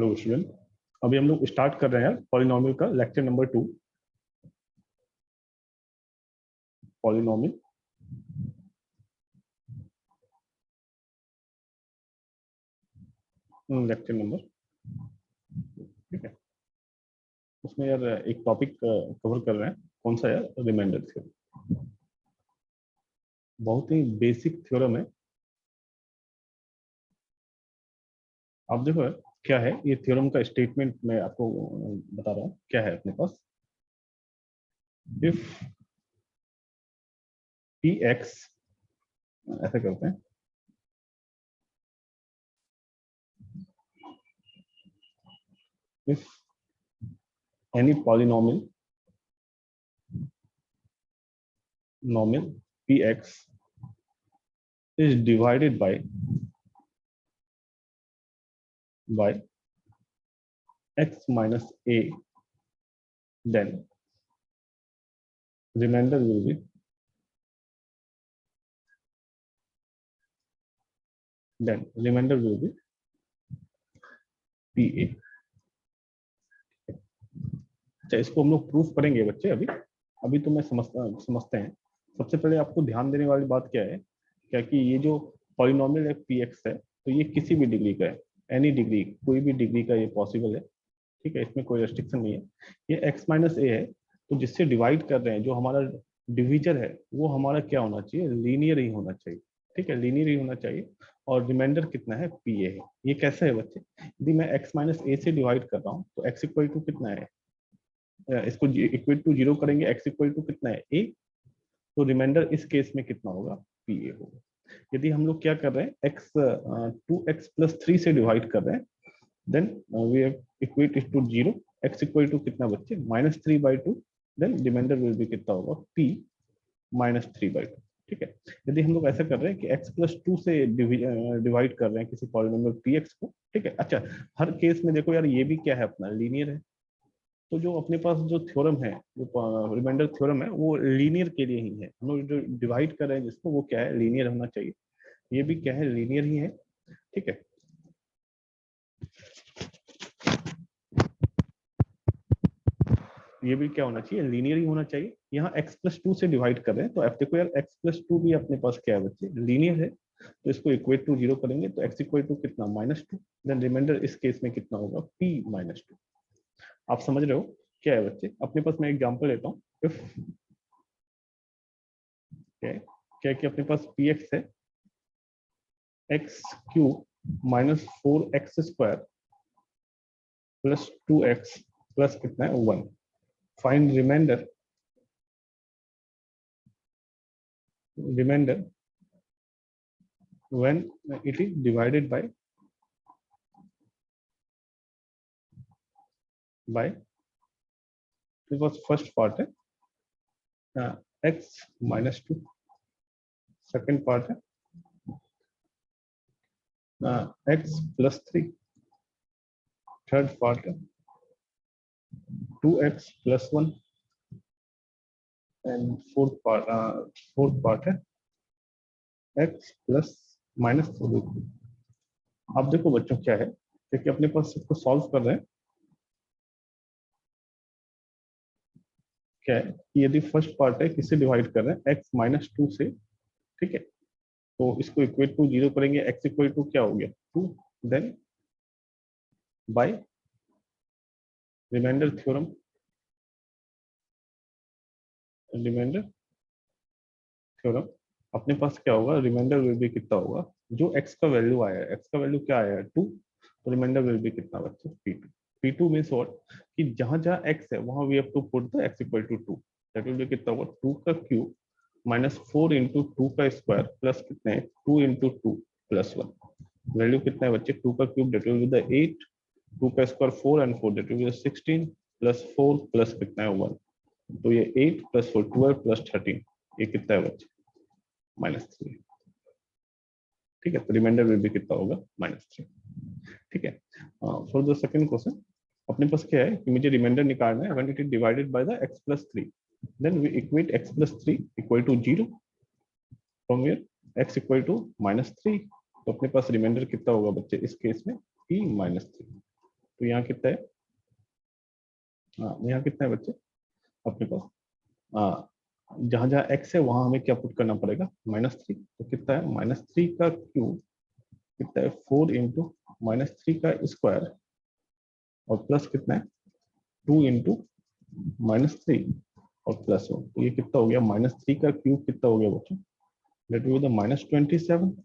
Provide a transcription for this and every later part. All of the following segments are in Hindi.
हेलो स्टूडेंट, अभी हम लोग स्टार्ट कर रहे हैं पॉलिनोमियल का lecture number 2। Polynomial lecture number, ठीक है। उसमें यार एक टॉपिक कवर कर रहे हैं, कौन सा यार? Remainder theorem. बहुत ही बेसिक थ्योरम है। आप देखो यार, क्या है ये थ्योरम का स्टेटमेंट, मैं आपको बता रहा हूँ क्या है अपने पास। इफ पी एक्स, ऐसा करते हैं, इफ एनी पॉलिनोमियल नॉमियल P x is divided by x minus a, then remainder will be pa। अच्छा, इसको हम लोग प्रूफ करेंगे बच्चे। अभी तो मैं समझते हैं। सबसे पहले आपको ध्यान देने वाली बात क्या है, क्या कि ये जो पॉलिनोमियल है पी एक्स है, तो ये किसी भी डिग्री का है। एनी डिग्री, कोई भी डिग्री का ये पॉसिबल है, ठीक है। इसमें कोई रेस्ट्रिक्शन नहीं है। ये x माइनस ए है, तो जिससे डिवाइड कर रहे हैं, जो हमारा डिविजर है वो हमारा क्या होना चाहिए? लीनियर ही होना चाहिए, ठीक है। लीनियर ही होना चाहिए। और रिमाइंडर कितना है? पी ए है। ये कैसे है बच्चे? यदि मैं x माइनस ए से डिवाइड कर रहा हूँ तो x इक्वल टू कितना है? इसको इक्वल टू जीरो करेंगे, x इक्वल टू कितना है? a। तो रिमाइंडर इस केस में कितना होगा? पी ए होगा। यदि हम लोग क्या कर रहे हैं, x 2x प्लस 3 से डिवाइड कर रहे हैं, then we have equate it to 0, x equal to कितना बच्चे? -3/2। then remainder will be कितना होगा? p -3/2, ठीक है। यदि हम लोग ऐसा कर रहे हैं कि x प्लस 2 से डिवाइड कर रहे हैं किसी पॉलिनोमियल px को, ठीक है। अच्छा, हर केस में देखो यार, ये भी क्या है अपना? लीनियर है। तो जो अपने पास जो थ्योरम है, जो रिमाइंडर थ्योरम है, वो लीनियर के लिए ही है। हम लोग जो डिवाइड कर रहे हैं जिसको, वो क्या है? लीनियर होना चाहिए। ये भी क्या है? लीनियर ही है, ठीक है। ये भी क्या होना चाहिए? लीनियर ही होना चाहिए। यहाँ x प्लस 2 से डिवाइड कर रहे हैं, तो अब देखो यार, x प्लस 2 भी अपने पास क्या है बच्चे? लीनियर है। तो इसको इक्वेट टू 0 करेंगे तो x इक्वल टू कितना? -2। देन रिमाइंडर इस केस में कितना होगा? p -2। आप समझ रहे हो क्या है बच्चे? अपने पास मैं एग्जांपल लेता हूँ। इफ क्या कि अपने पास px है x cube minus 4x² plus 2x plus कितना है? 1। Find remainder when it is divided by it was first part है x -2, second part है x plus 3, third part है 2x plus 1, and fourth part है x plus -4। अब देखो बच्चों क्या है, क्योंकि अपने पास सबको सॉल्व कर रहे हैं। क्या है कि यदि फर्स्ट पार्ट है किससे डिवाइड कर रहे हैं? x -2 से, ठीक है। तो इसको इक्वेट टू 0 करेंगे, x इक्वल टू क्या हो गया? 2। देन बाय रिमाइंडर थ्योरम, अपने पास क्या होगा? रिमाइंडर विल बी कितना होगा? जो x का वैल्यू आया है, x का वैल्यू क्या आया है? 2। तो रिमाइंडर विल बी कितना बच्चे? p2। p2 means what? कि जहां जहां x है वहां we have to put the x equal to 2। That will be कितना होगा? 2 का क्यूब माइनस 4 इंटू 2 का स्क्वायर प्लस कितने? 2 इंटू 2 प्लस 1। वैल्यू कितना है बच्चे? 2 का cube that will be the 8, 2 का square 4 and 4 that will B 16 plus 4 plus कितना है? 1। तो ये 8 प्लस 4 12 प्लस 13, ये कितना है बच्चे? -3, ठीक है। तो रिमाइंडर विल बी कितना होगा? -3, ठीक है। फॉर द सेकंड क्वेश्चन, अपने पास क्या है कि मुझे रिमाइंडर निकालना है when it is divided by the x plus 3, then we equate x plus 3 equal to 0 from here x equal to -3। तो अपने पास रिमाइंडर कितना होगा बच्चे इस केस में? p -3। तो यहाँ कितना है, हाँ यहाँ कितना है बच्चे अपने पास, हाँ जहाँ जहाँ x है वहां हमें क्या पुट करना पड़ेगा, -3। तो कितना है, -3 का क्यूब कितना है, 4 इंटू -3 का स्क्वायर और प्लस कितना है 2 इंटू -3 और +1। तो ये कितना हो गया, -3 का क्यूब कितना हो गया बच्चों, दैट विल बी द -27।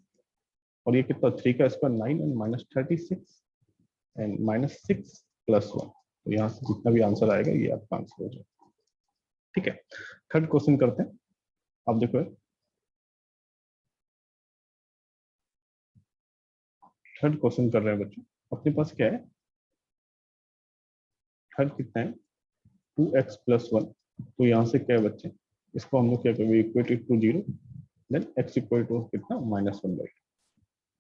और ये कितना 3 का स्क्वायर 9 एंड -36 एंड -6 +1। तो यहाँ से जितना भी आंसर आएगा ये आपका आंसर हो जाएगा। ठीक है, थर्ड क्वेश्चन करते हैं। अब देखो थर्ड क्वेश्चन कर रहे हैं बच्चों, अपने पास क्या है, थर्ड कितना है 2x + 1। तो यहाँ से क्या है बच्चे, इसको हम लोग क्या करेंगे, equated to 0, then x equal to कितना -1/2।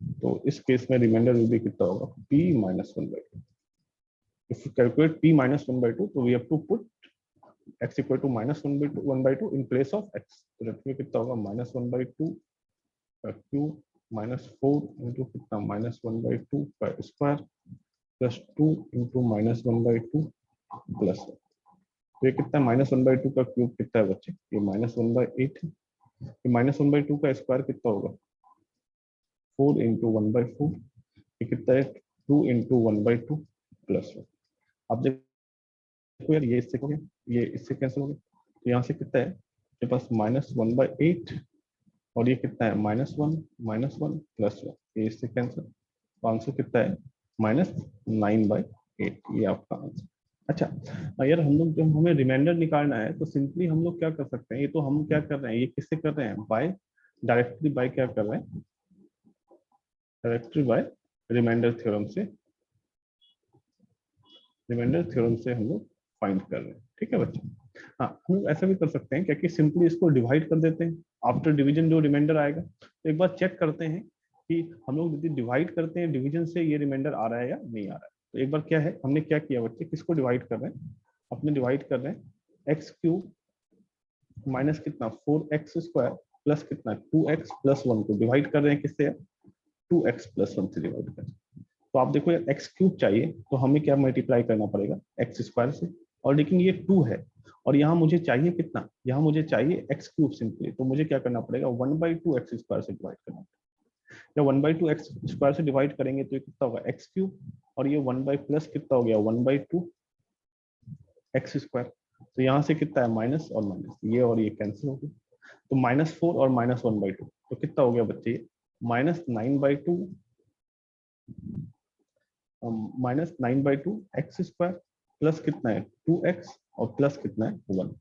तो इस केस में रिमाइंडर विल बी कितना होगा, p -1/2। If you calculate p -1/2 तो we have to put x equal to -1/2 in place of x। तो दैट में कितना होगा, -1/2 का क्यूब -4 इंटू कितना -1/2 का स्क्वायर +2 इंटू -1/2 +1। तो ये कितना -1/2 का क्यूब कितना है बच्चे, ये -1/8 है। ये -1/2 का स्क्वायर कितना होगा, 4 इंटू 1/4। ये कितना है 2 इंटू 1/2 +1। अब देखो यार, ये इससे हो गया, ये इससे कैंसिल हो गया। तो यहाँ से कितना है मेरे पास, -1/8 और ये कितना है -1 +1। ये इससे कैंसिल, तो आंसर कितना है -9/8। ये आपका आंसर। अच्छा यार, हम लोग जब हमें रिमाइंडर निकालना है तो सिंपली हम लोग क्या कर सकते हैं, ये तो हम क्या कर रहे हैं, ये किससे कर रहे हैं, बाय डायरेक्टली, बाय क्या कर रहे हैं, डायरेक्टली बाय रिमाइंडर थ्योरम से, रिमाइंडर थ्योरम से हम लोग फाइंड कर रहे हैं। ठीक है बच्चे, हाँ हम लोग ऐसा भी कर सकते हैं क्या कि सिंपली इसको डिवाइड कर देते हैं, आफ्टर डिवीजन जो रिमाइंडर आएगा। तो एक बार चेक करते हैं कि हम लोग यदि डिवाइड करते हैं डिवीजन से ये रिमाइंडर आ रहा है या नहीं आ रहा है। तो एक बार क्या है, हमने क्या किया बच्चे, किसको डिवाइड कर रहे हैं, अपने डिवाइड कर रहे हैं x³ माइनस कितना 4x² प्लस कितना 2x + 1 को डिवाइड कर रहे हैं किससे, 2x + 1 से डिवाइड कर। तो आप देखो यार x³ चाहिए तो हमें क्या मल्टीप्लाई करना पड़ेगा, x² से। और लेकिन ये 2 है और यहाँ मुझे चाहिए कितना, यहाँ मुझे चाहिए x³ सिंपली। तो मुझे क्या करना पड़ेगा, 1/2 x² से डिवाइड करना पड़ेगा। जब 1/2 x² से डिवाइड करेंगे तो ये कितना होगा x³ और ये 1 प्लस कितना हो गया 1/2 x²। तो यहाँ से कितना है माइनस और माइनस, ये और ये कैंसिल हो गया। तो -4 और -1/2 तो कितना हो गया बच्चे, -9/2 -9/2 x² प्लस कितना है 2x और प्लस कितना है 1।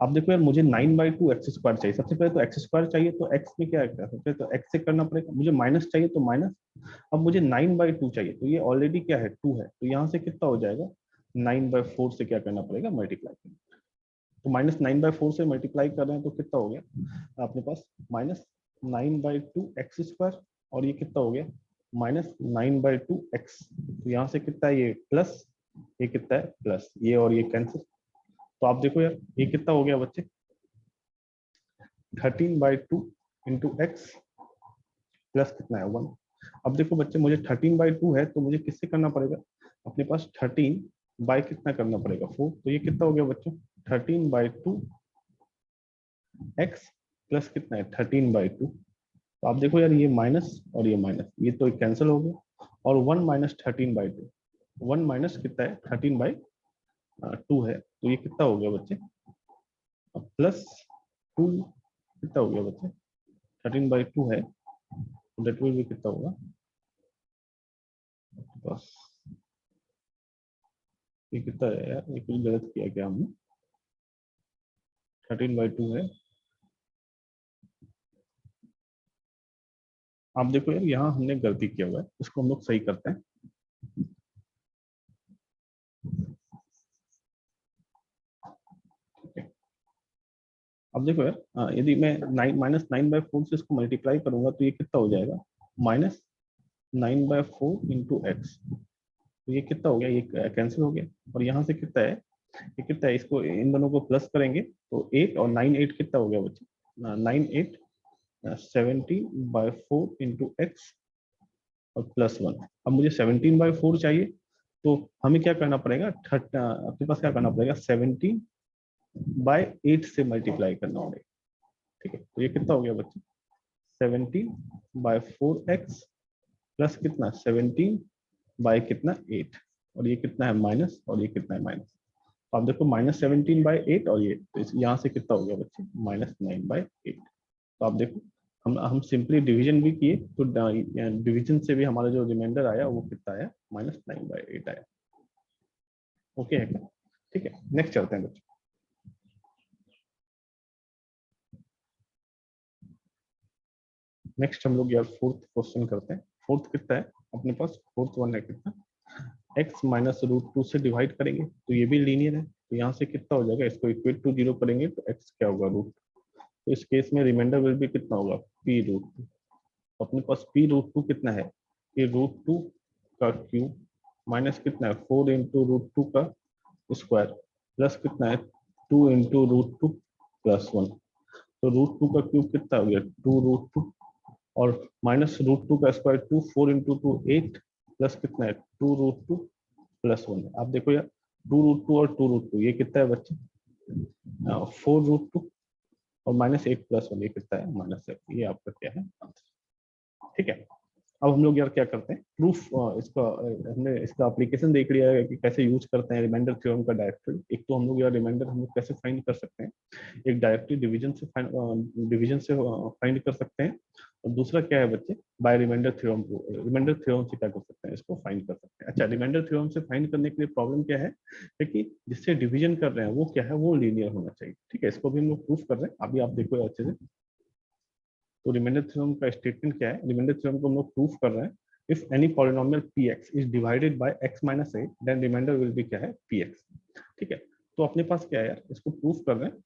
अब देखो यार, मुझे 9/2 x² चाहिए। सबसे पहले तो x² चाहिए तो x में क्या है, सबसे पहले तो x से करना पड़ेगा। मुझे माइनस चाहिए तो माइनस। अब मुझे 9/2 चाहिए तो ये ऑलरेडी क्या है 2 है। तो यहाँ से कितना हो जाएगा, 9/4 से क्या करना पड़ेगा, मल्टीप्लाई करना। तो -9/4 से मल्टीप्लाई कर रहे हैं तो कितना हो गया अपने पास, -9/2 x² और ये कितना हो गया -9/2 x। तो यहाँ से कितना है, ये प्लस, ये कितना है प्लस, ये और ये कैंसिल। तो आप देखो यार, ये कितना हो गया बच्चे, 13/2 इंटू एक्स प्लस कितना है 1। अब देखो बच्चे, मुझे 13/2 है तो मुझे किससे करना पड़ेगा, अपने पास 13 बाय कितना करना पड़ेगा 4। तो ये कितना हो गया बच्चों, 13/2 x प्लस कितना है 13/2। तो आप देखो यार, ये माइनस और ये माइनस, ये तो कैंसिल हो गया। और 1 - 13/2, 1 माइनस कितना है 13/2 है। तो ये कितना हो गया बच्चे, प्लस 2 कितना हो गया बच्चे, 13/2 है। दैट विल भी कितना होगा, बस ये कितना है यार, ये कुछ गलत किया क्या हमने, 13/2 है। आप देखो यार, यहाँ हमने गलती किया हुआ है, इसको हम लोग सही करते हैं। अब देखो यार, यदि मैं -9/4 से इसको मल्टीप्लाई करूंगा तो ये कितना हो जाएगा, -9/4 इंटू एक्स। तो ये कितना हो गया, ये कैंसिल हो गया। और यहाँ से कितना है, ये कितना है, इसको इन दोनों को प्लस करेंगे तो 8 और 9 8 कितना हो गया बच्चे, 9 8 17/4 इंटू एक्स और +1। अब मुझे 17/4 चाहिए तो हमें क्या करना पड़ेगा, आपके पास क्या करना पड़ेगा, 17/8 से मल्टीप्लाई करना पड़ेगा। ठीक है, तो ये कितना हो गया बच्चे, 17/4x प्लस कितना 17 बाय कितना 8, और ये कितना है माइनस, और ये कितना है माइनस। तो आप देखो -17/8 और ये, तो यहाँ से कितना हो गया बच्चे, -9/8। तो आप देखो हम सिंपली डिवीजन भी किए, तो डिवीजन से भी हमारा जो रिमाइंडर आया वो कितना आया, -9/8 आया। ओके है क्या? ठीक है, नेक्स्ट चलते हैं बच्चों। नेक्स्ट हम लोग यार फोर्थ क्वेश्चन करते हैं। फोर्थ कितना है अपने पास, फोर्थ वन है कितना, x माइनस √2 से डिवाइड करेंगे तो ये भी लीनियर है, तो यहाँ से कितना हो जाएगा, इसको इक्वेट टू 0 करेंगे तो x क्या होगा √2। तो इस केस में रिमाइंडर विल भी कितना होगा, p√2। अपने पास p√2 कितना है, ये √2 का क्यूब माइनस कितना है 4 इंटू √2 का स्क्वायर प्लस कितना है 2 इंटू √2 प्लस 1। तो √2 का क्यूब कितना हो गया 2√2 और माइनस √2 का स्क्वायर 2, 4 इंटू 2 8 प्लस कितना है 2√2 प्लस 1। आप देखो यार 2√2 और 2√2 ये कितना है बच्चे, 4√2 और -8 प्लस 1 ये कितना है -7। ये आपका क्या है आंसर। ठीक है, अब हम लोग यार क्या करते हैं, प्रूफ इसका हमने इसका एप्लीकेशन देख लिया है कि कैसे यूज करते हैं रिमाइंडर थ्योरम का डायरेक्टली। एक तो हम लोग यार रिमाइंडर हम लोग कैसे फाइंड कर सकते हैं, एक डायरेक्टली डिवीजन से फाइंड कर सकते हैं, और दूसरा क्या है बच्चे, बाय रिमाइंडर थ्योरम को, रिमाइंडर थ्योरम से क्या कर सकते हैं, इसको फाइंड कर सकते हैं। अच्छा, रिमाइंडर थ्योरम से फाइंड करने के लिए प्रॉब्लम क्या है कि जिससे डिवीजन कर रहे हैं वो क्या है, वो लीनियर होना चाहिए। ठीक है, इसको भी हम लोग प्रूफ कर रहे हैं, अभी आप देखो अच्छे से। तो रिमाइंडर थ्योरम का स्टेटमेंट क्या है, रिमाइंडर थ्योरम को हम लोग प्रूफ कर रहे हैं, if any polynomial px is divided by x minus 8 then remainder will be क्या है px। ठीक है, तो अपने पास क्या है यार, इसको प्रूफ कर रहे हैं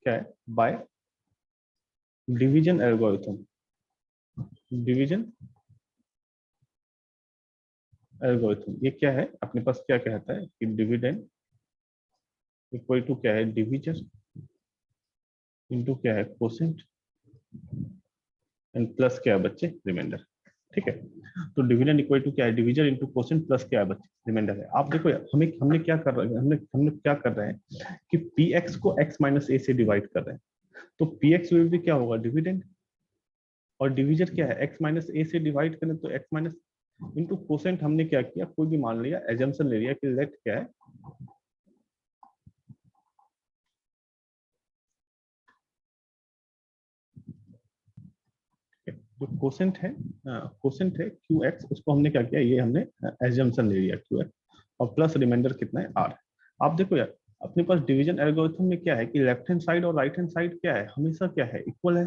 क्या है, by division algorithm. Division algorithm ये क्या है, अपने पास क्या कहता है कि डिविडेंड इक्वल टू क्या है, डिवीजन इनटू क्या है कोसेंट एंड प्लस क्या है बच्चे, रिमाइंडर। ठीक है, तो डिविडेंड इक्वल टू क्या है, डिवीजन इनटू कोसेंट प्लस क्या है बच्चे, रिमाइंडर है। आप देखो यार हमें हमने क्या कर रहे हैं, हमने क्या कर रहे हैं कि px को x माइनस a से डिवाइड कर रहे हैं, तो px विल भी क्या होगा, डिविडेंड, और डिवीजन क्या है x माइनस a से डिवाइड करें तो x माइनस इनटू कोसेंट। हमने क्या किया, कोई भी मान लिया, एजम्पशन ले लिया कि लेट क्या है, जो कोसेंट है QX, उसको हमने क्या किया, ये हमने एजम्पशन ले लिया QX, और प्लस रिमाइंडर कितना है R। आप देखो यार अपने पास डिवीजन एल्गोरिथम में क्या है कि लेफ्ट हैंड साइड और राइट हैंड साइड क्या है, हमेशा क्या है, इक्वल है।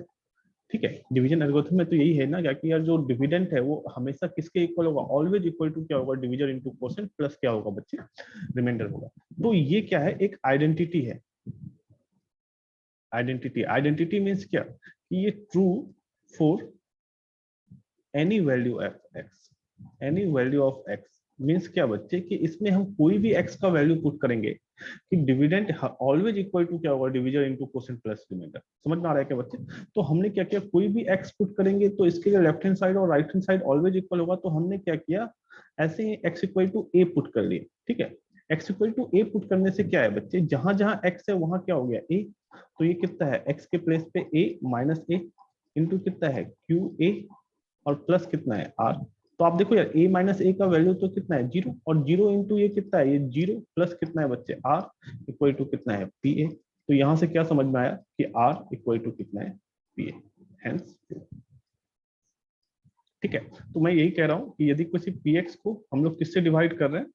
ठीक है, डिवीजन एल्गोरिथम में तो यही है ना, कि यार जो डिविडेंड है वो हमेशा किसके इक्वल होगा, ऑलवेज इक्वल टू क्या होगा, डिवीजन इनटू कोसेंट प्लस क्या होगा बच्चे, रिमाइंडर होगा। तो ये क्या है, एक आइडेंटिटी है। आइडेंटिटी मींस क्या, कि ये true for any value of x, any value of x means क्या बच्चे, कि इसमें हम कोई भी एक्स का वैल्यू पुट करेंगे कि डिविडेंड ऑलवेज इक्वल टू क्या होगा, division into quotient plus remainder. समझ में आ रहा है क्या बच्चे? तो हमने क्या किया, कोई भी एक्स पुट करेंगे तो इसके लिए लेफ्ट हैंड साइड और right hand side always equal होगा, तो हमने क्या किया, ऐसे ही x equal to a put कर लिए। ठीक है, x equal to a put करने से क्या है बच्चे, जहां जहां एक्स है वहां क्या हो गया ए, तो ये कितना है, एक्स के प्लेस पे ए माइनस ए इंटू कितना है क्यू ए और प्लस कितना है आर। तो आप देखो यार a माइनस ए का वैल्यू तो कितना है 0, और 0 इंटू ये कितना है, ये 0 प्लस कितना है बच्चे r इक्वल टू कितना है पी ए। तो यहां से क्या समझ में आया कि r इक्वल टू कितना है पी ए, हेंस। ठीक है, तो मैं यही कह रहा हूं कि यदि किसी px को हम लोग किससे डिवाइड कर रहे हैं,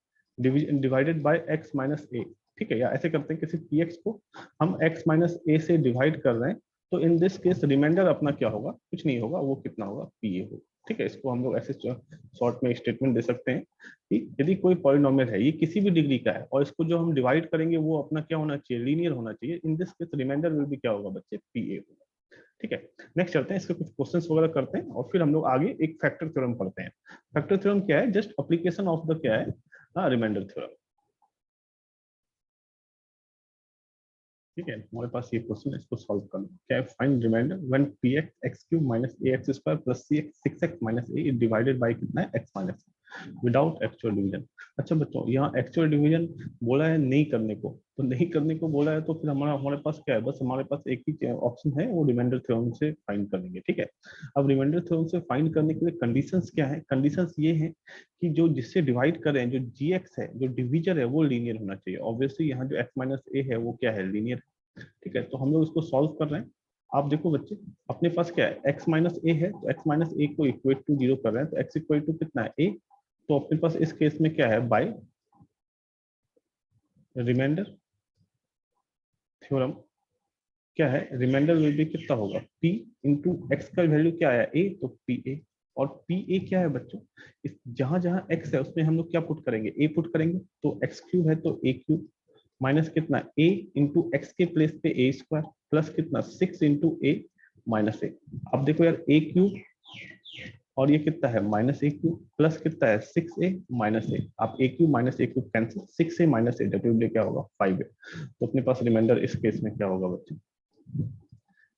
डिवाइडेड बाय x माइनस ए। ठीक है, या ऐसे करते हैं, किसी px को हम x माइनस ए से डिवाइड कर रहे हैं, तो इन दिस केस रिमाइंडर अपना क्या होगा, कुछ नहीं होगा, वो कितना होगा पी ए होगा। ठीक है, इसको हम लोग ऐसे शॉर्ट में स्टेटमेंट दे सकते हैं कि यदि कोई पॉलिनोमियल है, ये किसी भी डिग्री का है, और इसको जो हम डिवाइड करेंगे वो अपना क्या होना चाहिए, लीनियर होना चाहिए। In this case remainder will be क्या होगा बच्चे, पी ए होगा। ठीक है, नेक्स्ट चलते हैं, इसके कुछ क्वेश्चंस वगैरह करते हैं, और फिर हम लोग आगे एक फैक्टर थ्योरम पढ़ते हैं। फैक्टर थ्योरम क्या है, जस्ट एप्लीकेशन ऑफ द क्या है, रिमाइंडर थ्योरम। ठीक है, हमारे पास ये क्वेश्चन है, इसको सॉल्व करना क्या है, find remainder when px x³ minus ax² plus cx 6x minus a is divided by कितना है x minus. Without actual division. अच्छा बच्चों, यहाँ एक्चुअल डिवीजन बोला है नहीं करने को, तो नहीं करने को बोला है तो फिर हमारे पास क्या है, बस हमारे पास एक ही ऑप्शन है, वो रिमाइंडर थ्योरम से फाइंड कर लेंगे। ठीक है, अब रिमाइंडर थ्योरम से फाइंड करने के लिए कंडीशंस क्या है, कंडीशंस ये है कि जो जिससे डिवाइड कर रहे हैं, जो जीएक्स है, जो डिविजर है, वो लीनियर होना चाहिए। ऑब्वियसली यहाँ जो एक्स माइनस ए है वो क्या है, लीनियर। ठीक है, तो हम लोग इसको सॉल्व कर रहे हैं। आप देखो बच्चे, अपने पास क्या है, x माइनस ए है, तो x माइनस ए को इक्वेट टू 0 कर रहे हैं, तो x इक्वल टू कितना है, a। तो अपने पास इस केस में क्या है, बाय रिमाइंडर थ्योरम क्या है, रिमाइंडर विल बी कितना होगा, p इंटू एक्स का वैल्यू क्या आया, a, तो पी ए। और पी ए क्या है बच्चों, इस जहां जहां x है उसमें हम लोग क्या पुट करेंगे, a पुट करेंगे, तो x क्यूब है तो a क्यूब माइनस कितना a इंटू एक्स के प्लेस पे ए स्क्वायर प्लस कितना 6 इंटू ए माइनस ए। अब देखो यार, a क्यूब और ये कितना है, माइनस ए क्यूब प्लस कितना है 6a माइनस ए। आप a cube minus a cube cancel, 6a minus a that will क्या होगा, 5a। तो अपने पास रिमाइंडर इस केस में क्या होगा बच्चे,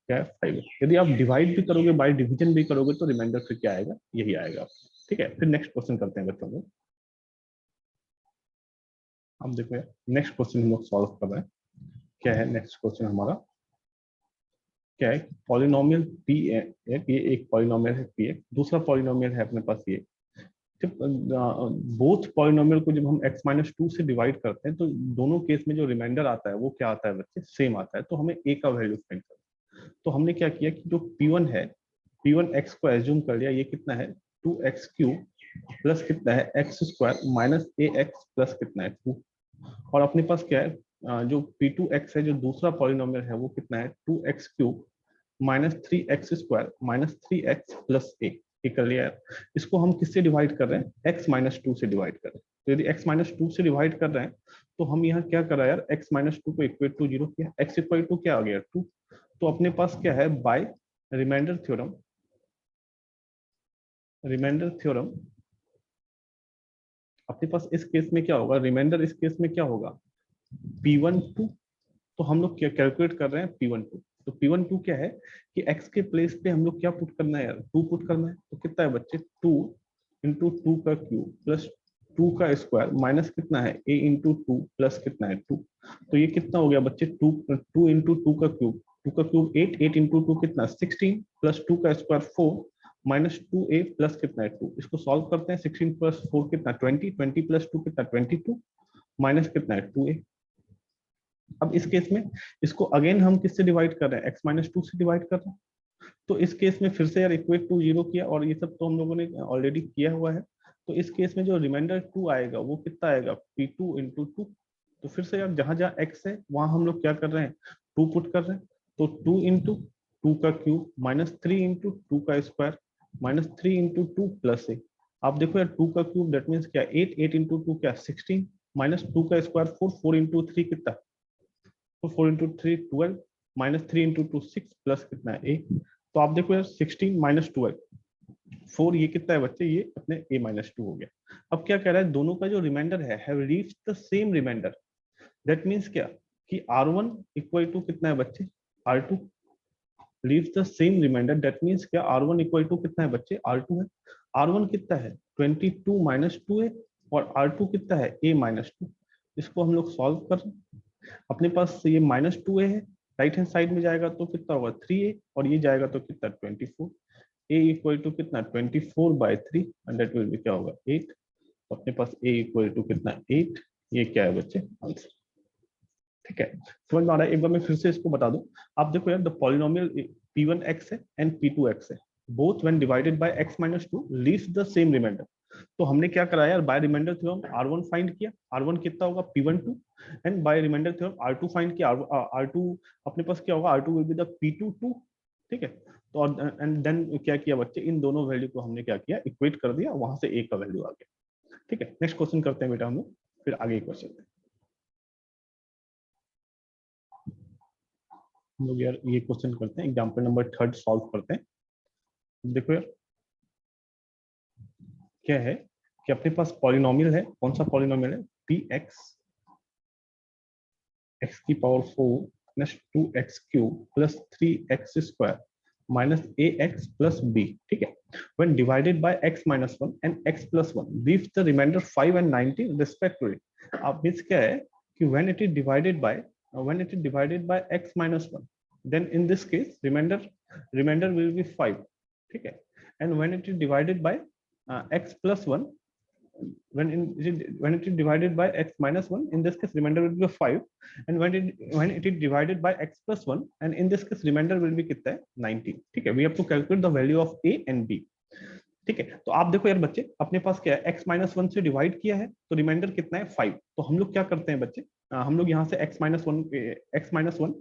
क्या है, 5a। यदि आप डिवाइड भी करोगे, बाय डिवीजन भी करोगे, तो रिमाइंडर फिर क्या आएगा, यही आएगा। ठीक है, फिर नेक्स्ट क्वेश्चन करते हैं बच्चों को। अब देखो यार, नेक्स्ट क्वेश्चन हम लोग सॉल्व कर रहे हैं। क्या है नेक्स्ट क्वेश्चन हमारा, क्या है, पॉलिनोमियल पी ए, ये एक पॉलिनोमियल है पी ए, दूसरा पॉलिनोमियल है अपने पास ये। जब बोथ पॉलिनोमियल को जब हम x माइनस टू से डिवाइड करते हैं, तो दोनों केस में जो रिमाइंडर आता है वो क्या आता है बच्चे, सेम आता है। तो हमें a का वैल्यू फाइंड करना है। तो हमने क्या किया कि जो p1 है, p1 x को एज्यूम कर लिया, ये कितना है 2x क्यूब प्लस कितना है एक्स स्क्वायर माइनस ए एक्स प्लस कितना है 2। और अपने पास क्या है, जो p2x है, जो दूसरा पॉलिनोमियल है, वो कितना है 2x cube minus 3x square minus 3x plus a. कर लिया है। इसको हम किससे डिवाइड कर रहे हैं, x माइनस टू से डिवाइड कर रहे हैं। तो यदि x माइनस टू से डिवाइड कर रहे हैं, तो हम यहाँ क्या कर रहे हैं यार, x माइनस टू को इक्वेट टू 0 किया, x इक्वल टू क्या आ गया 2। तो अपने पास क्या है, by remainder theorem, remainder theorem अपने पास इस केस में क्या होगा, रिमाइंडर इस केस में क्या होगा, p1 2। तो हम लोग क्या कैलकुलेट कर रहे हैं, p1 2। तो p1 2 क्या है कि x के प्लेस पे हम लोग क्या पुट करना है यार, 2 पुट करना है। तो कितना है बच्चे, 2 इंटू टू का क्यूब प्लस 2 का स्क्वायर माइनस कितना है a इंटू टू प्लस कितना है 2। तो ये कितना हो गया बच्चे, 2 इंटू टू का क्यूब, 2 का क्यूब 8, 8 इंटू टू कितना 16 प्लस 2 का स्क्वायर 4 माइनस 2a प्लस कितना है 2। इसको सॉल्व करते हैं, 16 प्लस 4 कितना 20, 20 प्लस 2 कितना 22 माइनस कितना है 2a। अब इस केस में इसको अगेन हम किससे डिवाइड कर रहे हैं, x माइनस टू से डिवाइड कर रहे हैं। तो इस केस में फिर से यार इक्वेट टू 0 किया, और ये सब तो हम लोगों ने ऑलरेडी किया हुआ है। तो इस केस में जो रिमाइंडर 2 आएगा वो कितना आएगा, p2 इंटू टू। तो फिर से यार जहां जहां x है वहां हम लोग क्या कर रहे हैं, 2 पुट कर रहे हैं। तो 2 इंटू टू का क्यूब माइनस 3 इंटू टू का square minus 3 into two plus a. आप देखो यार 2 का क्यूब दैट मीन्स क्या, 8, 8 इंटू टू क्या 16 माइनस 2 का स्क्वायर 4, 4 इंटू थ्री कितना, तो 4 into three 12 minus 3 into to 6 plus कितना है ए। तो आप देखो यार 16 माइनस 12 4, ये कितना है बच्चे, ये अपने a माइनस टू हो गया। अब क्या कह रहा है, दोनों का जो रिमाइंडर है have reached the same remainder. That means क्या कि r1 इक्वल टू कितना है बच्चे, r2 leaves the same remainder. That means क्या, r1 इक्वल टू कितना है बच्चे, r2 है। r1 कितना है 22 माइनस टू है, और r2 कितना है a माइनस टू। इसको हम लोग सॉल्व कर रहे हैं। अपने पास ये माइनस 2a है, राइट हैंड साइड में जाएगा तो कितना होगा 3a, और ये जाएगा तो कितना 24। a इक्वल टू कितना 24/3 एंड दैट विल बी क्या होगा 8। तो अपने पास a इक्वल टू कितना 8, ये क्या है बच्चे, आंसर। ठीक है, समझ में आ रहा है, एक बार मैं फिर से इसको बता दूं। आप देखो यार, द पॉलिनोमियल p1x है एंड p2x है, both when divided by x minus two leaves the same remainder. तो हमने क्या करा यार, bye remainder theorem r1 find किया, r1 कितना होगा p1 2, and by remainder theorem r2 find किया, r2 अपने पास क्या होगा, r2 will be the p2 2। ठीक है, तो एंड देन क्या किया बच्चे, इन दोनों वैल्यू को हमने क्या किया, इक्वेट कर दिया, वहां से a का वैल्यू आ गया। ठीक है, नेक्स्ट क्वेश्चन करते हैं बेटा हम लोग, फिर आगे क्वेश्चन हम लोग यार ये क्वेश्चन करते हैं, एग्जाम्पल नंबर 3 सॉल्व करते हैं। देखो यार क्या है कि अपने पास पॉलिनोमियल है, कौन सा पॉलिनोमियल है, पी एक्स एक्स की power 4 plus 2x cube plus 3x square minus ax plus b, ठीक है, when divided by x minus 1 and x plus 1 leaves the remainder 5 and 19 respectively. अब मींस क्या है कि when it is divided by x minus 1, then in this case remainder will be 5, ठीक है, and when it is divided by x plus 1, when it is divided by x minus 1, in this case remainder will be 5, and when it is divided by x plus 1, and in this case remainder will be कितना है 19, ठीक है. We have to calculate the value of a and b, ठीक है. तो आप देखो यार बच्चे, अपने पास क्या है, x minus 1 से डिवाइड किया है तो रिमाइंडर कितना है 5. तो हम लोग क्या करते हैं बच्चे, हम लोग यहाँ से x minus 1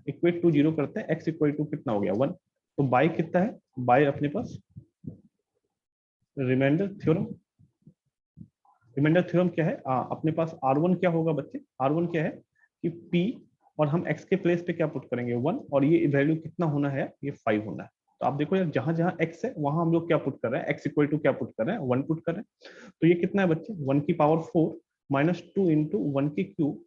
इक्वेट टू 0 करते हैं, x इक्वल टू कितना हो गया 1. तो बाय कितना है, बाय अपने पास रिमाइंडर थ्योरम क्या है, अपने पास R1 क्या होगा बच्चे, R1 क्या है कि P, और हम x के प्लेस पे क्या पुट करेंगे 1, और ये वैल्यू कितना होना है, ये 5 होना है. तो आप देखो यार, जहां जहां x है वहां हम लोग क्या पुट कर रहे हैं, x इक्वल टू क्या पुट कर रहे हैं 1 पुट कर रहे हैं. तो ये कितना है बच्चे, 1 की पावर 4 माइनस 2 इंटू 1 की क्यूब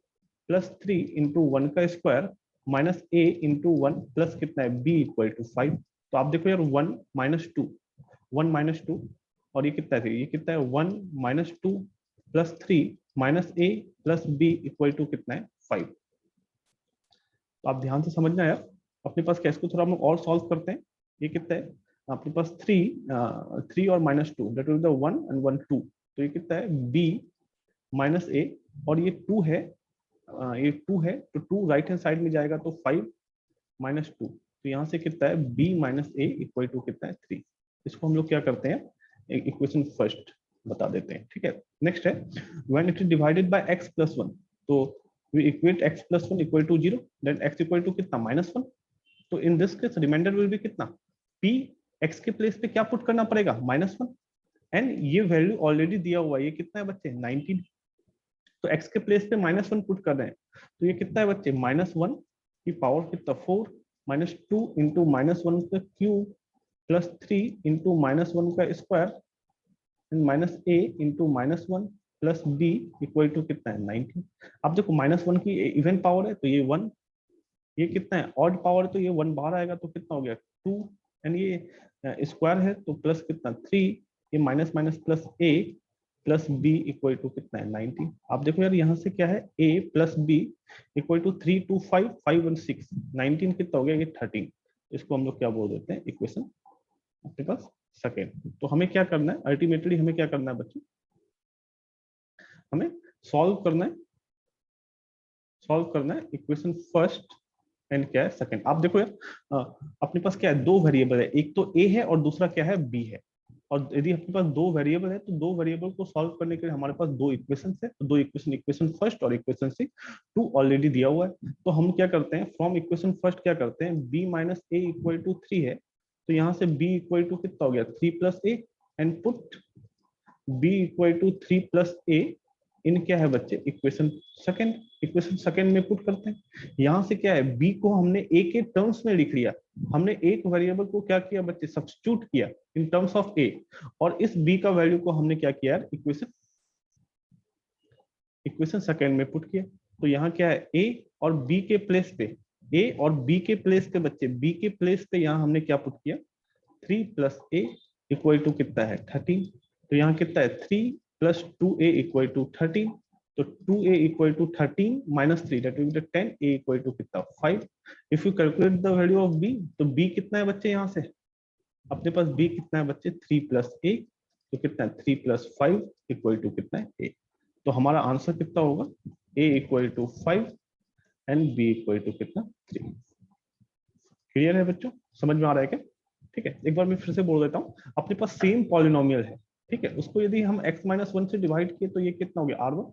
प्लस 3 इंटू 1 का square minus a into 1 plus कितना है b इक्वल टू 5. तो आप देखो यार 1 माइनस 2 और ये कितना है, ये कितना है 1 minus 2 plus 3 minus a plus b equal to कितना है 5. तो आप ध्यान से समझना यार, अपने पास क्या, इसको थोड़ा हम और सॉल्व करते हैं. ये कितना है अपने पास 3 और minus 2, that will B 1 and 1 2. तो ये कितना है b माइनस a, और ये 2 है, तो 2 राइट हैंड साइड में जाएगा तो 5 माइनस 2. तो यहाँ से कितना है b minus a equal to कितना है 3. इसको हम लोग क्या करते हैं, इक्वेशन फर्स्ट बता देते हैं, ठीक है. नेक्स्ट है when it is divided by x plus 1, तो we equate x plus 1 equal to 0, then x equal to कितना माइनस 1. तो in this case remainder will be कितना, p x के प्लेस पे क्या पुट करना पड़ेगा माइनस 1, एंड ये वैल्यू ऑलरेडी दिया हुआ है, ये कितना है बच्चे 19. तो x के प्लेस पे माइनस 1 पुट कर रहे हैं, तो ये कितना है बच्चे माइनस 1 की पावर कितना 4 माइनस 2 इंटू माइनस 1 का क्यूब प्लस 3 इंटू माइनस 1 का square minus a into minus 1 plus b equal to कितना है 19. अब देखो माइनस 1 की इवन पावर है तो ये 1, ये कितना है ऑड पावर है तो ये 1 बाहर आएगा तो कितना हो गया 2, एंड ये स्क्वायर है तो प्लस कितना 3, ये minus minus plus a plus b equal to कितना है 19. आप देखो यार यहाँ से क्या है a plus b equal to 3 2 5 5 1 6 19 कितना हो गया ये 13. इसको हम लोग क्या बोल देते हैं इक्वेशन अपने पास सेकेंड. तो हमें क्या करना है, अल्टीमेटली हमें क्या करना है बच्चे, हमें सॉल्व करना है इक्वेशन फर्स्ट एंड क्या है सेकंड. आप देखो यार अपने पास क्या है, दो वेरिएबल है, एक तो a है और दूसरा क्या है b है. और यदि अपने पास दो वेरिएबल है तो दो वेरिएबल को सॉल्व करने के लिए हमारे पास दो इक्वेशन है, तो दो इक्वेशन फर्स्ट और इक्वेशन 2 ऑलरेडी दिया हुआ है. तो हम क्या करते हैं, फ्रॉम इक्वेशन फर्स्ट क्या करते हैं, b minus a equal to 3 है, तो यहाँ से b इक्वल टू कितना हो गया 3 plus a, and put b equal to 3 plus a in क्या है बच्चे इक्वेशन सेकंड में पुट करते हैं. यहाँ से क्या है b को हमने a के टर्म्स में लिख लिया, हमने एक वेरिएबल को क्या किया बच्चे सब्स्टिट्यूट किया इन टर्म्स ऑफ a, और इस b का वैल्यू को हमने क्या किया यार इक्वेशन सेकंड में पुट किया. तो यहाँ क्या है a और b के प्लेस पे, a और b के प्लेस पे बच्चे, b के प्लेस पे यहाँ हमने क्या पुट किया 3 प्लस a इक्वल टू कितना है 13. तो यहाँ कितना है 3 प्लस 2a इक्वल टू 13, तो 2a equal to 13 minus 3 that will be 10, a equal to कितना 5. If you calculate the value of b, तो b कितना है बच्चे, यहाँ से अपने पास b कितना है बच्चे 3 प्लस a, तो कितना है 3 प्लस 5 इक्वल टू कितना है a. तो हमारा आंसर कितना होगा a equal to 5 and b equal to कितना 3. क्लियर है बच्चों, समझ में आ रहा है क्या? ठीक है, एक बार मैं फिर से बोल देता हूँ, अपने पास सेम पॉलिनोमियल है, ठीक है, उसको यदि हम x माइनस 1 से डिवाइड किए तो ये कितना हो गया R1,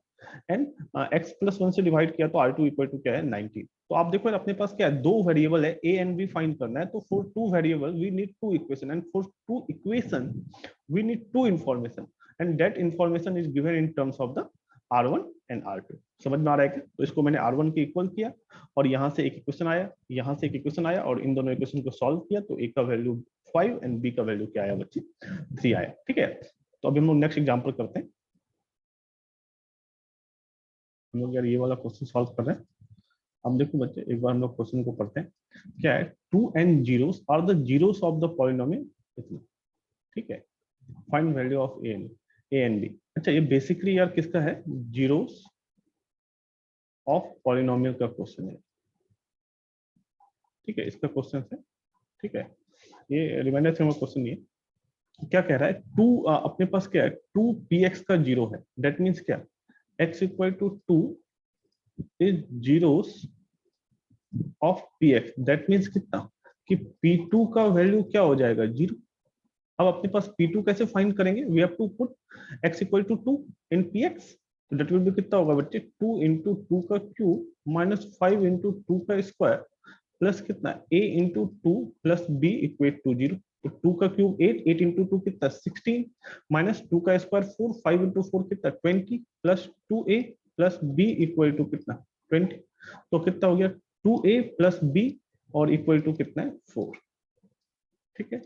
एंड x प्लस 1 से डिवाइड किया तो R2 इक्वल टू क्या है 19. तो आप देखो अपने पास क्या है, दो वेरिएबल है a एंड b फाइंड करना है, तो for two variable we need two equation, and for two equation we need two information, and that information is given in terms of the R1 and R2. समझ में आ रहा है क्या? तो इसको मैंने R1 के इक्वल किया, और यहाँ से एक इक्वेशन आया, यहाँ से एक इक्वेशन आया, और इन दोनों इक्वेशन को सॉल्व किया, तो a का वैल्यू 5 एंड b का वैल्यू क्या आया बच्चे 3 आया. ठीक है, तो अभी हम लोग नेक्स्ट एग्जांपल करते हैं. हम लोग यार ये वाला क्वेश्चन सॉल्व कर रहे हैं. अब देखो बच्चे, एक बार हम लोग क्वेश्चन को पढ़ते हैं। क्या है, 2n zeros are the zeros of the polynomial इतना, ठीक है। Find value of A and B. अच्छा, ये बेसिकली यार किसका है, जीरोस ऑफ पॉलिनोमियल का क्वेश्चन है, ठीक है, इसका क्वेश्चन है, ठीक है। ये रिमाइंडर थ्योरम का क्वेश्चन नहीं है। क्या कह रहा है, टू अपने पास क्या है, 2px का जीरो है, दैट मीन्स क्या, x equal to 2 is zeros of px, that means कितना, कि p2 का वैल्यू क्या हो जाएगा, जीरो। अब अपने पास P2 कैसे फाइंड करेंगे, we have to put x equal to 2 in Px, तो दैट विल बी कितना होगा बच्चे, 2 इंटू 2 का क्यूब माइनस 5 इंटू 2 का स्क्वायर प्लस कितना, a into 2 plus b equate to 0। तो 2 का क्यूब 8, 8 इंटू 2 कितना 16, माइनस 2 का स्क्वायर 4, 5 इंटू 4 कितना 20, plus 2a plus b equal to कितना 20। तो कितना हो गया 2a प्लस b और इक्वल टू कितना है 4, ठीक है।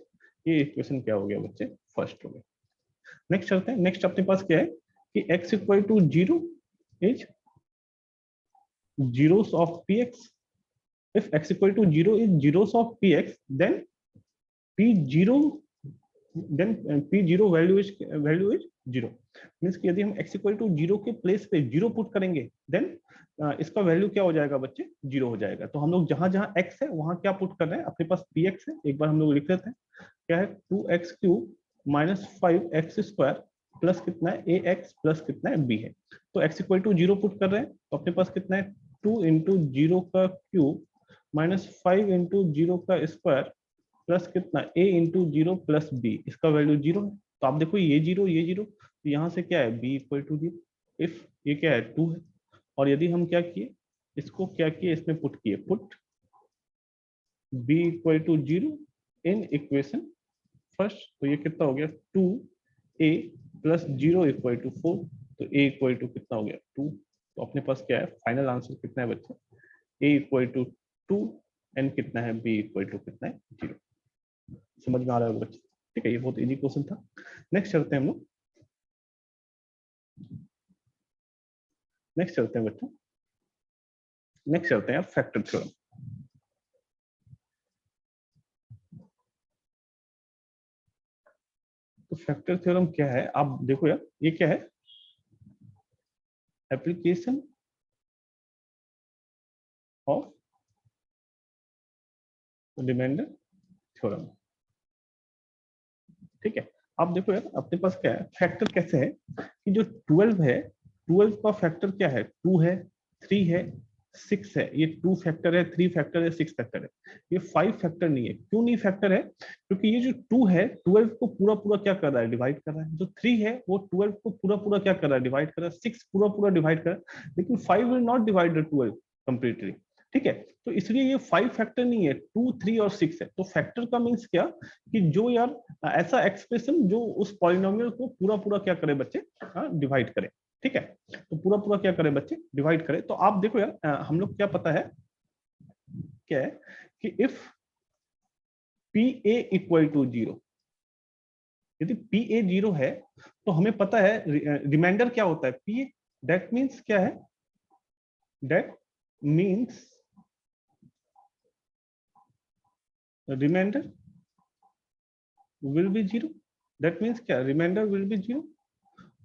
ये इक्वेशन क्या हो गया बच्चे, फर्स्ट हो गया। नेक्स्ट चलते हैं। नेक्स्ट अपने पास क्या है कि x equal to 0 is zeros of px। if x equal to 0 is zeros of px, then p0 p0 value is 0। Means कि यदि हम x इक्वल टू 0 के प्लेस पे 0 पुट करेंगे, देन इसका वैल्यू क्या हो जाएगा बच्चे, 0 हो जाएगा। तो हम लोग जहां जहां x है वहां क्या पुट कर रहे हैं, अपने पास px है, एक बार हम लोग लिख लेते हैं। क्या है, 2x cube minus 5x square plus कितना है ax प्लस कितना है b है। तो x इक्वल टू 0 पुट कर रहे हैं, तो अपने पास कितना है 2 इंटू 0 का क्यूब माइनस 5 इंटू 0 का स्क्वायर प्लस कितना a इंटू 0 प्लस b, इसका वैल्यू 0 है। तो आप देखो ये 0 ये 0, तो यहाँ से क्या है b इक्वल टू 0। इफ ये क्या है 2 है, और यदि हम क्या किए, इसको क्या किए, इसमें पुट किए, put b equal to 0 in equation first, तो ये कितना हो गया 2a प्लस 0 इक्वल टू 4। तो a इक्वल टू कितना हो गया 2। तो अपने पास क्या है, फाइनल आंसर कितना है बच्चे, a इक्वल टू 2 एंड कितना है b इक्वल टू कितना है 0। समझ में आ रहा है बच्चे, ठीक है। ये बहुत इजी क्वेश्चन था। नेक्स्ट चलते हैं हम लोग, नेक्स्ट चलते हैं बच्चों, नेक्स्ट चलते हैं फैक्टर थ्योरम। तो फैक्टर थ्योरम क्या है, आप देखो यार, ये क्या है, एप्लीकेशन ऑफ रिमाइंडर थ्योरम, ठीक है। आप देखो यार, अपने पास क्या है, फैक्टर कैसे है कि जो 12 है, 12 का फैक्टर क्या है, 2 है, 3 है, 6 है। ये 2 फैक्टर है, 3 फैक्टर है, 6 फैक्टर है। ये 5 फैक्टर नहीं है। क्यों नहीं फैक्टर है, क्योंकि ये जो 2 है 12 को पूरा पूरा क्या कर रहा है, डिवाइड कर रहा है। जो 3 है वो 12 को पूरा पूरा क्या कर रहा है, डिवाइड कर रहा है। 6 पूरा पूरा डिवाइड कर रहा है, लेकिन 5 will not divide the 12 completely, ठीक है। तो इसलिए ये 5 फैक्टर नहीं है, 2, 3 और 6 है। तो फैक्टर का मीन्स क्या, कि जो यार ऐसा एक्सप्रेशन जो उस पॉलिनोमियल को पूरा पूरा क्या करे बच्चे, डिवाइड करे, ठीक है। तो पूरा पूरा क्या करे बच्चे, डिवाइड करे। तो आप देखो यार, हम लोग क्या पता है, क्या है कि if P A equal to 0, यदि पी ए 0 है, तो हमें पता है रिमाइंडर क्या होता है, पी ए, दैट मीन्स क्या है, that means reminder will be 0। That means क्या, रिमाइंडर विल बी 0।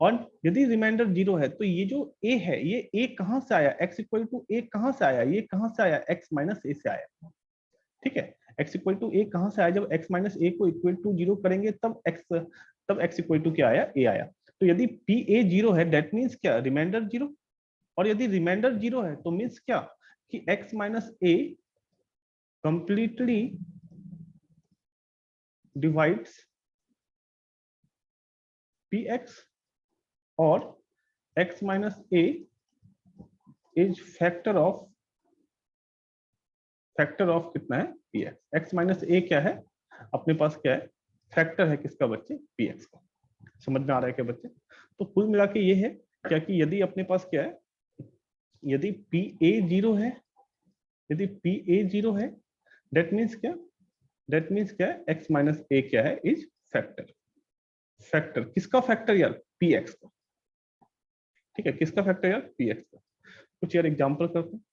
और यदि रिमाइंडर 0 है, तो ये जो a है, ये a कहां से आया, x इक्वल टू a कहां से आया, ये कहां से आया, x माइनस a से आया, ठीक है। x इक्वल टू a कहां से आया, जब x माइनस a को इक्वल टू 0 करेंगे तब x इक्वल टू क्या आया, a आया। तो यदि p a 0 है, दैट मीन्स क्या, रिमाइंडर 0। और यदि रिमाइंडर 0 है, तो मीन्स क्या, कि x minus a completely divides px, और x minus a is factor of कितना है, px। x माइनस a क्या है, अपने पास क्या है, फैक्टर है किसका बच्चे, px का। समझ में आ रहा है क्या बच्चे। तो कुल मिला के ये है क्या, कि यदि अपने पास क्या है, यदि पी ए 0 है, यदि पी ए 0 है, दैट मीन्स क्या, दैट मीन्स क्या है, x माइनस a क्या है, इज फैक्टर। फैक्टर किसका फैक्टर यार, px का, ठीक है। किसका फैक्टर यार, px का। कुछ यार एग्जांपल करते हैं।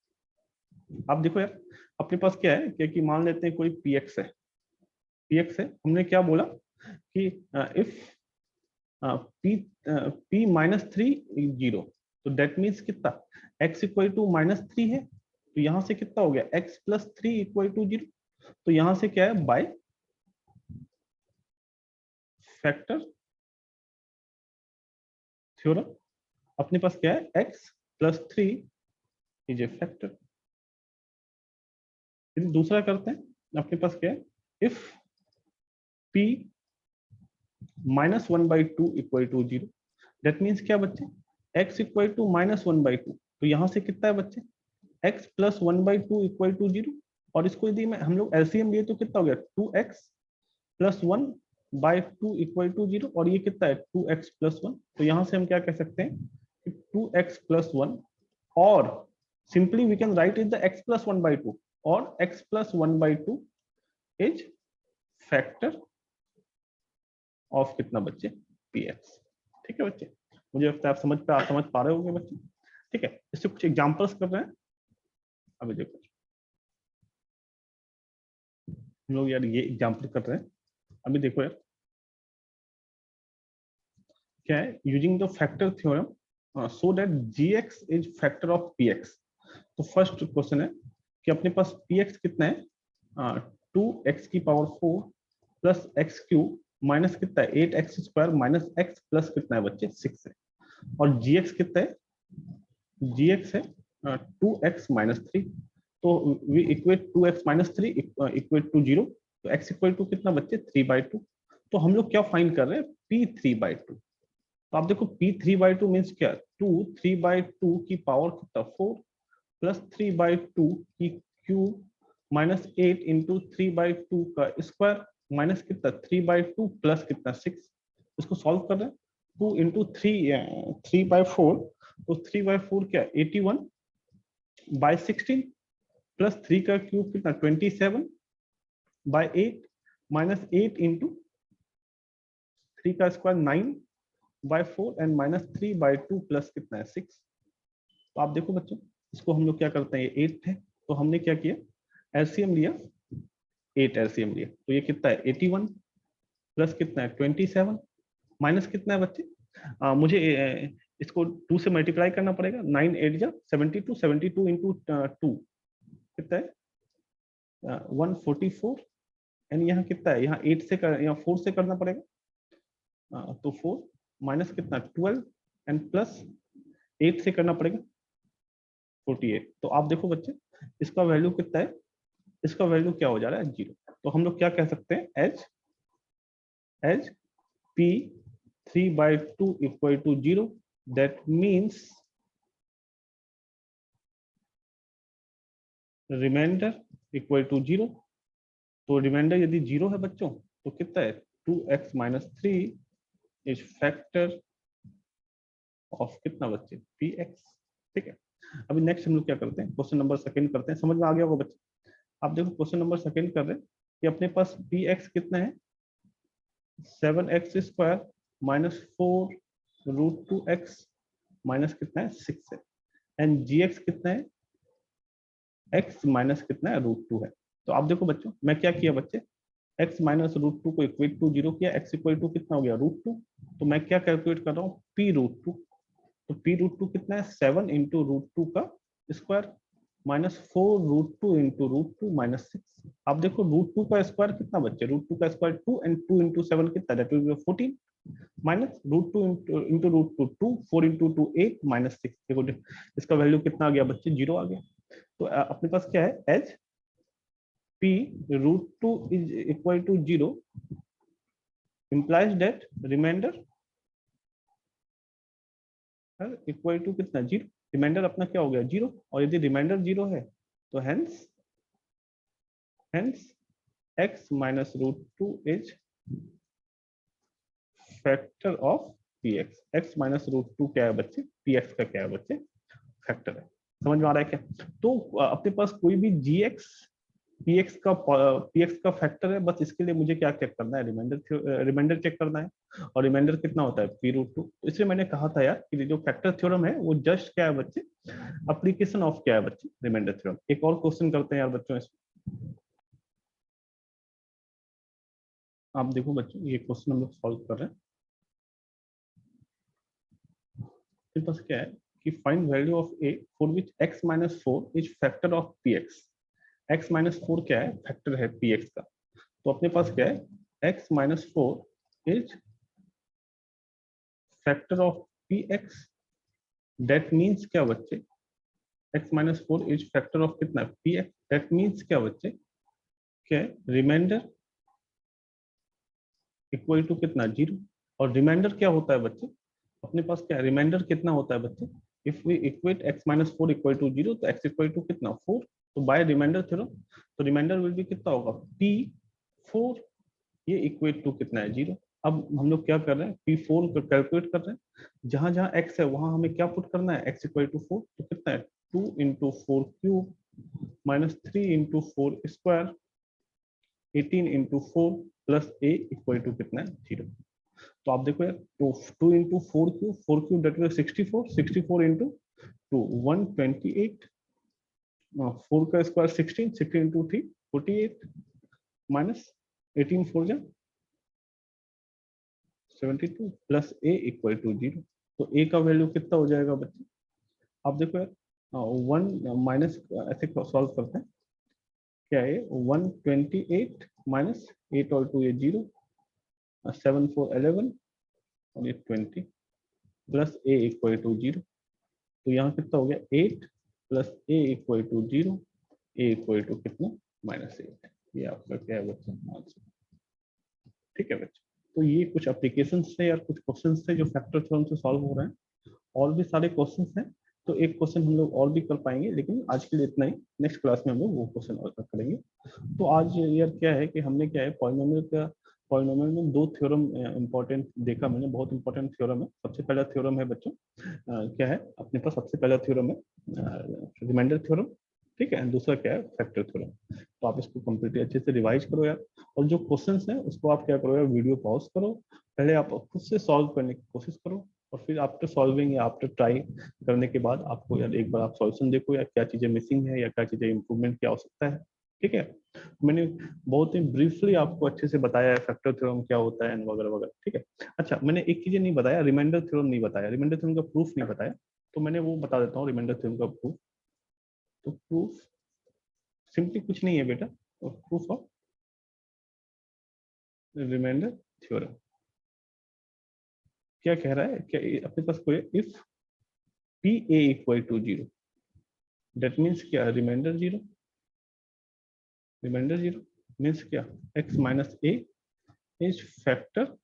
आप देखो यार, अपने पास क्या है कि मान लेते हैं कोई px है, px है, हमने क्या बोला कि इफ p माइनस 3 0, तो दैट मीन्स कितना, x इक्वल टू माइनस 3 है, तो यहां से कितना हो गया x प्लस 3 इक्वल टू 0, तो यहां से क्या है, बाय फैक्टर थ्योरम अपने पास क्या है, x प्लस 3 इज ए फैक्टर। फिर दूसरा करते हैं, अपने पास क्या है, if p minus 1/2 equal to 0, that means क्या बच्चे, x इक्वल टू माइनस 1/2, तो यहां से कितना है बच्चे, x प्लस 1/2 इक्वल टू 0, और इसको यदि मैं हम लोग एलसीएम लिए तो कितना हो गया, 2x प्लस 1/2 इक्वल टू 0, और ये कितना है 2x प्लस 1, तो यहां से हम क्या कह सकते हैं कि 2x प्लस 1, और simply we can write is the x plus 1/2, और x plus 1/2 is factor of कितना बच्चे, px। ठीक है बच्चे, मुझे लगता है आप समझ पा रहे होंगे बच्चे। ठीक है, इससे कुछ एग्जांपल्स कर रहे हैं। अभी देखो हम लोग यार ये एग्जांपल कर रहे हैं, अभी देखो यार क्या है, using the factor theorem so that gx is factor of px। तो फर्स्ट क्वेश्चन है कि अपने पास px कितना है, 2x की power 4 plus x cube minus कितना है 8x square minus x plus कितना है बच्चे 6 है, और gx कितना है, gx है 2x माइनस 3, तो we equate 2x minus 3 equate to 0, तो x इक्वल टू कितना बच्चे 3/2, तो हम लोग क्या फाइंड कर रहे हैं, p 3/2। तो आप देखो p 3/2 मीन्स क्या, 2 3/2 की पावर कितना 4 प्लस 3/2 की क्यूब माइनस 8 इंटू 3/2 का स्क्वायर माइनस कितना 3/2 प्लस कितना 6, इसको सॉल्व कर रहे हैं, 2 इंटू 3/4, तो 3/4 क्या 81/16 प्लस 3 का क्यूब कितना 27/8 माइनस 8 इंटू 3 का स्क्वायर 9/4 एंड माइनस 3/2 प्लस कितना है 6। तो आप देखो बच्चों, इसको हम लोग क्या करते हैं, ये 8 है, तो हमने क्या किया, एलसीएम लिया, 8 एलसीएम लिया, तो ये कितना है 81 प्लस कितना है 27 माइनस कितना है बच्चे, मुझे इसको 2 से मल्टीप्लाई करना पड़ेगा, 9 8 जा 72, 72 इंटू 2 कितना है 144, एंड यहाँ कितना है, यहाँ 8 से यहाँ 4 से करना पड़ेगा, तो 4 माइनस कितना 12 एंड प्लस 8 से करना पड़ेगा 48। तो आप देखो बच्चे, इसका वैल्यू कितना है, इसका वैल्यू क्या हो जा रहा है 0, तो हम लोग क्या कह सकते हैं, as p 3/2 equal to 0, that means remainder equal to 0, तो रिमाइंडर यदि 0 है बच्चों तो कितना है 2x minus 3 is factor of कितना बच्चे px। ठीक है, अभी नेक्स्ट हम लोग क्या करते हैं, क्वेश्चन नंबर सेकंड करते हैं, समझ में आ गया होगा बच्चे। आप देखो क्वेश्चन नंबर सेकंड कर रहे हैं कि अपने पास px कितना है 7x square minus 4√2x minus कितना है 6 है, एंड gx कितना है x माइनस कितना है √2 है। तो आप देखो बच्चों, मैं क्या किया बच्चे, x माइनस √2 को इक्वेट टू 0 किया, x इक्वल टू कितना हो गया √2, तो मैं क्या कैलकुलेट कर रहा हूँ p√2, तो p√2 कितना है 7 इंटू √2 का स्क्वायर माइनस 4√2 इंटू √2 माइनस 6। आप देखो √2 का स्क्वायर कितना बच्चे, √2 का स्क्वायर 2 एंड 2 इंटू 7 कितना, that will B 14 minus √2 into √2 2, 4 into 2 8 minus 6। देखो इसका वैल्यू कितना आ गया बच्चे 0 आ गया। तो अपने पास क्या है, as p√2 is equal to 0 implies that remainder equal to कितना 0, रिमाइंडर अपना क्या हो गया 0, और यदि रिमाइंडर 0 है तो hence x minus √2 is factor of px। x minus √2 क्या है बच्चे, px का क्या है बच्चे, फैक्टर है। समझ में आ रहा है क्या, तो अपने पास कोई भी gx px का फैक्टर है, बस इसके लिए मुझे क्या चेक करना है, रिमाइंडर चेक करना है, और रिमाइंडर कितना होता है p√2। इसलिए मैंने कहा था यार कि जो फैक्टर थ्योरम है वो जस्ट क्या है बच्चे, एप्लीकेशन ऑफ क्या है बच्चे, रिमाइंडर थ्योरम। एक और क्वेश्चन करते हैं यार बच्चों इसमें। आप देखो बच्चों, ये क्वेश्चन हम लोग सॉल्व कर रहे हैं। मेरे पास क्या है कि find value of A for which x minus 4 is factor of px। x minus 4 क्या है? फैक्टर है px का। तो अपने पास क्या है? x minus 4 is factor of px। That means क्या बच्चे? x minus 4 is factor of कितना? px। दैट मीन्स क्या बच्चे? क्या है? रिमाइंडर इक्वल टू कितना? 0। और रिमाइंडर क्या होता है बच्चे? अपने पास क्या है? रिमाइंडर कितना होता है बच्चे? If we equate x minus 4 equal to 0, तो x इक्वल टू कितना? 4। तो बाय रिमाइंडर थ्योरम, तो रिमाइंडर विल बी कितना होगा? p4। ये इक्वेट टू कितना है? 0। अब हम लोग क्या कर रहे हैं? p4 को कैलकुलेट कर रहे हैं। जहां जहां x है वहां हमें क्या पुट करना है? x equal to 4। तो कितना है? 2 into 4 cube minus 3 into 4 square 18 into 4 plus a equal to कितना है? 0। तो आप देखो यार, तो 2 into 4 cube that means 64, 64 into 2 128, 4 का स्क्वायर 16, 16 इंटू 3 48 माइनस 18 4 जा 72 प्लस a इक्वल टू 0। तो a का वैल्यू कितना हो जाएगा बच्चे? आप देखो यार, 1 माइनस ऐसे सॉल्व करते हैं। क्या है? 128 माइनस 8 और 2 ये 0, 7 4 11 और ये 20 प्लस a इक्वल टू 0। तो यहाँ कितना हो गया? 8 plus a equal to 0, a equal to कितना? -8। ये आपका क्या है बच्चे? आंसर। ठीक है बच्चे, तो ये कुछ एप्लीकेशंस थे यार, कुछ क्वेश्चंस थे जो फैक्टर थ्योरम से सॉल्व हो रहे हैं। और भी सारे क्वेश्चंस हैं, तो एक क्वेश्चन हम लोग और भी कर पाएंगे, लेकिन आज के लिए इतना ही। नेक्स्ट क्लास में हम लोग वो क्वेश्चन और करेंगे। तो आज यार क्या है कि हमने क्या है, पॉलिनोमियल में दो थ्योरम इंपॉर्टेंट देखा मैंने, बहुत इंपॉर्टेंट थ्योरम है। सबसे पहला थ्योरम है बच्चों, क्या है अपने पास? सबसे पहला थ्योरम है रिमाइंडर थ्योरम। ठीक है, दूसरा क्या है? Factor theorem. तो आप इसको कंप्लीटली अच्छे से रिवाइज करो यार, और जो क्वेश्चंस हैं उसको आप क्या करो यार, वीडियो पॉज करो, पहले आप खुद से सॉल्व करने की कोशिश करो, और फिर आफ्टर सॉल्विंग या आफ्टर ट्राई करने के बाद आपको यार एक बार आप सॉल्यूशन देखो, या क्या चीजें मिसिंग है या क्या चीजें इंप्रूवमेंट की आवश्यकता है। ठीक है, मैंने बहुत ही ब्रीफली आपको अच्छे से बताया है फैक्टर थ्योरम क्या होता है वगैरह वगैरह। ठीक है, अच्छा मैंने एक चीज नहीं बताया, रिमाइंडर थ्योरम नहीं बताया, रिमाइंडर थ्योरम का प्रूफ नहीं बताया, तो मैंने वो बता देता हूँ रिमाइंडर थ्योरम का प्रूफ। तो प्रूफ सिंपली कुछ नहीं है बेटा, प्रूफ ऑफ रिमाइंडर थ्योरम क्या कह रहा है? क्या अपने पास कोई if P A equal to 0, that means क्या? रिमाइंडर 0। रिमाइंडर 0 मीन्स क्या? x minus A is factor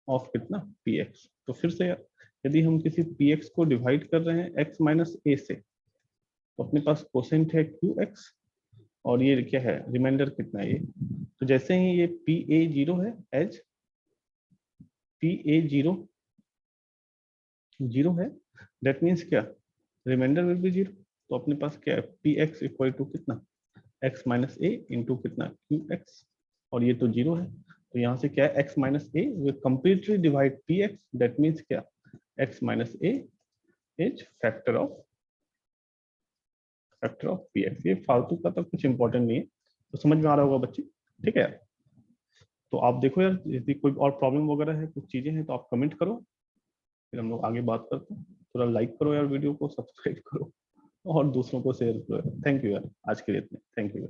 of कितना? px। तो फिर से यार, यदि हम किसी px को डिवाइड कर रहे हैं x माइनस ए से, तो अपने पास कोसेंट है qx, और ये क्या है? रिमाइंडर कितना है ये? तो जैसे ही ये पी ए 0 है, एज पी ए 0 0 है, दैट मीन्स क्या? Remainder will be 0। तो अपने पास क्या है? पी एक्स इक्वल टू कितना? x माइनस ए इंटू कितना? qx, और ये तो 0 है, तो यहाँ से क्या है? x minus A will completely divide px, that means क्या? x minus A is factor of px। ये फालतू का तो कुछ इंपॉर्टेंट नहीं है, तो समझ में आ रहा होगा बच्चे। ठीक है, तो आप देखो यार, यदि कोई और प्रॉब्लम वगैरह है, कुछ चीजें हैं, तो आप कमेंट करो, फिर हम लोग आगे बात करते हैं। थोड़ा लाइक करो यार वीडियो को, सब्सक्राइब करो और दूसरों को शेयर करो। थैंक यू यार, आज के लिए इतने। Thank you.